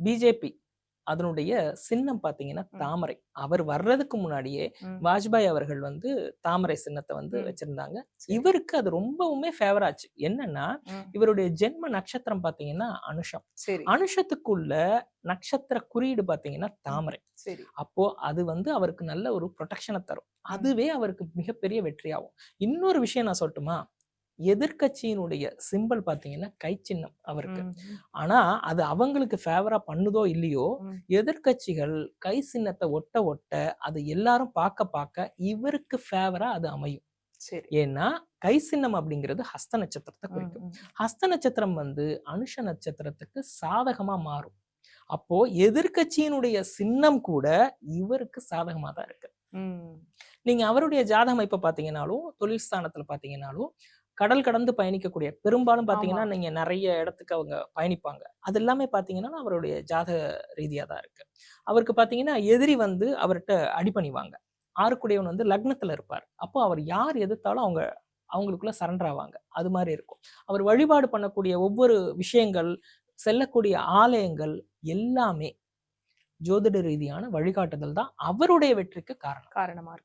BJP அதனுடைய சின்னம் பாத்தீங்கன்னா தாமரை. அவர் வர்றதுக்கு முன்னாடியே வாஜ்பாய் அவர்கள் வந்து தாமரை சின்னத்தை வந்து வச்சிருந்தாங்க. இவருக்கு அது ரொம்பவுமே ஃபேவர் ஆச்சு. என்னன்னா இவருடைய ஜென்ம நட்சத்திரம் பாத்தீங்கன்னா அனுஷம். அனுஷத்துக்குள்ள நட்சத்திர குறியீடு பாத்தீங்கன்னா தாமரை. அப்போ அது வந்து அவருக்கு நல்ல ஒரு ப்ரொடெக்ஷனை தரும். அதுவே அவருக்கு மிகப்பெரிய வெற்றியாகும். இன்னொரு விஷயம் நான் சொல்லட்டுமா? எதிர்கட்சியினுடைய சிம்பல் பாத்தீங்கன்னா கை சின்னம் அவருக்கு. ஆனா அது அவங்களுக்கு ஃபேவரா பண்ணுதோ இல்லையோ, எதிர்கட்சிகள் கை சின்னத்தை ஒட்ட ஒட்ட அது எல்லாரும் பார்க்க இவருக்கு ஃபேவரா அது அமையும். ஏன்னா கை சின்னம் அப்படிங்கிறது ஹஸ்த நட்சத்திரத்தை குறிக்கும். ஹஸ்த நட்சத்திரம் வந்து அனுஷ நட்சத்திரத்துக்கு சாதகமா மாறும். அப்போ எதிர்கட்சியினுடைய சின்னம் கூட இவருக்கு சாதகமா தான் இருக்கு. நீங்க அவருடைய ஜாதக அமைப்பை பாத்தீங்கன்னாலும், தொழில் ஸ்தானத்துல பாத்தீங்கன்னாலும், கடல் கடந்து பயணிக்கக்கூடிய பெரும்பாலும் பாத்தீங்கன்னா நீங்க நிறைய இடத்துக்கு அவங்க பயணிப்பாங்க. அது எல்லாமே பாத்தீங்கன்னா அவருடைய ஜாதக ரீதியா தான் இருக்கு. அவருக்கு பாத்தீங்கன்னா எதிரி வந்து அவர்கிட்ட அடிபணிவாங்க. ஆறுக்குடையவன் வந்து லக்னத்துல இருப்பார். அப்போ அவர் யார் எதிர்த்தாலும் அவங்களுக்குள்ள சரண்டர் ஆவாங்க. அது மாதிரி இருக்கும். அவர் வழிபாடு பண்ணக்கூடிய ஒவ்வொரு விஷயங்கள், செல்லக்கூடிய ஆலயங்கள் எல்லாமே ஜோதிட ரீதியான வழிகாட்டுதல் தான் அவருடைய வெற்றிக்கு காரணமா இருக்கு.